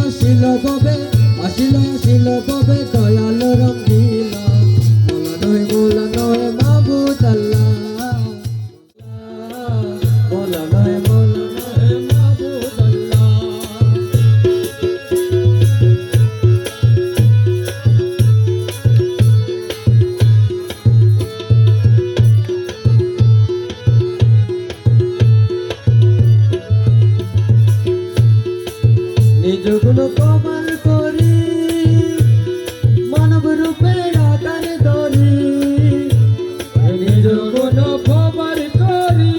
আসিল ববে আসিল ববে দয়াল রঙ্গিলা মোলা নহে মাবুদ আল্লাহ মোলা নহে মাবুদ আল্লাহ নিজ গুণ কমাল করি মানব রূপে আকার ধরি নিজ গুণ কমাল করি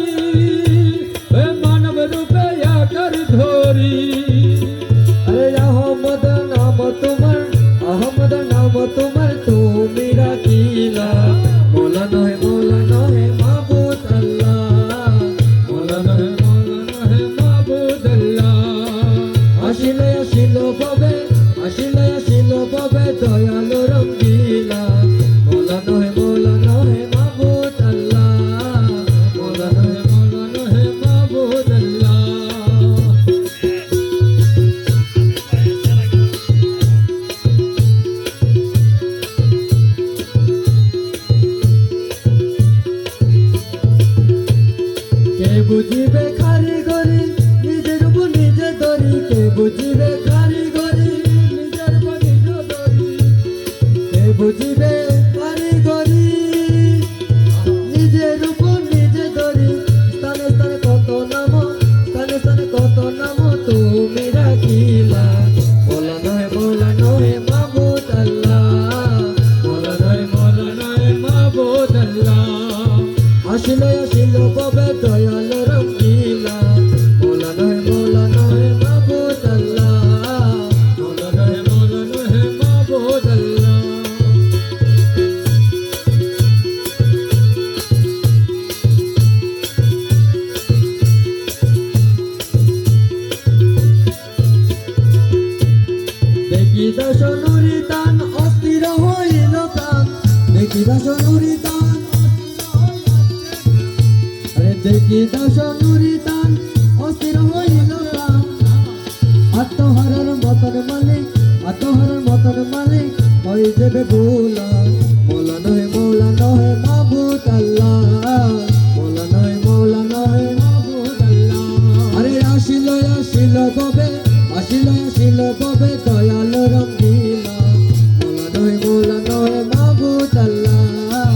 মানব রূপে আকার ধরি আরে আহমদ নাম তোমার তুমি রাখিলা মোলা নহে মাবুদ আল্লাহ মোলা নহে মাবুদ আল্লাহ আসিল ববে দয়াল রঙ্গিলা মোলা নহে মাবুদ আল্লাহ মোলা নহে মাবুদ আল্লাহ কে বুঝিবে কারিগরি নিজের উপর নিজে ধরি কে বুঝিবে কারিগরি নিজের উপর নিজে ধরি কে বুঝিবে কারিগরি নিজের উপর নিজে ধরি স্থানে স্থানে কত নাম তুমি রাখিলা মোলা নহে মাবুদ আল্লাহ মোলা নহে মাবুদ আল্লাহ আসিল ববে দয়াল রঙ্গিলা মোলা নহে মাবুদ আল্লাহ মোলা নহে মাবুদ আল্লাহ দেখি দাস নুরি তান অস্থির হইল প্রাণ দেখি দাস নুরি তান দেখি দাস নুরি তান অস্থির হইল প্রাণ আত্মহারার মতন মালিক হয়ে যাবে ভোলা মোলা নহে মাবুদ আল্লাহ মোলা নহে মাবুদ আল্লাহ আরে আসিল ববে দয়াল রঙ্গিলা মোলা নহে মাবুদ আল্লাহ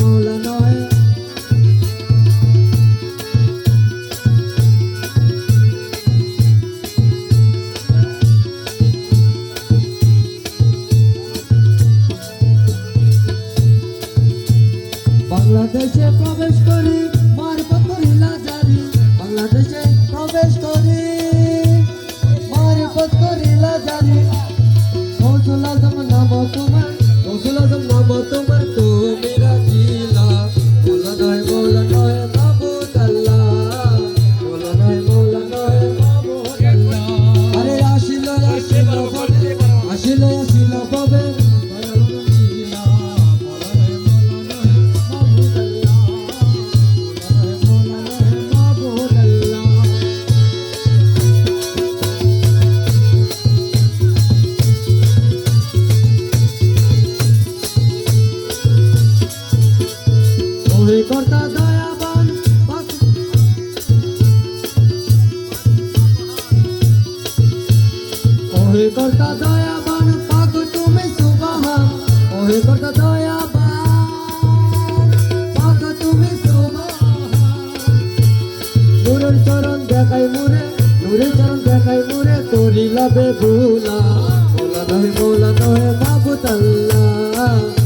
মোলা নহে বাংলাদেশে প্রবেশ করি মারফত করিলা জারি বাংলাদেশে প্রবেশ করি মারফত করিলা জারি গৌসুল আজম নাম তোমার তুমি রাখিলা মোলা নহে মাবুদ আল্লাহ মোলা নহে মাবুদ আল্লাহ আরে আসিল ববে কর্তা দয়াবান কর্তা দয়াবান পাক তুমি সুবহান কর্তা দয়াবান পাক তুমি সুবহান নূরের চরণ দেখাই মুরে করিলা বে ভোলা মোলা নহে মাবুদ আল্লাহ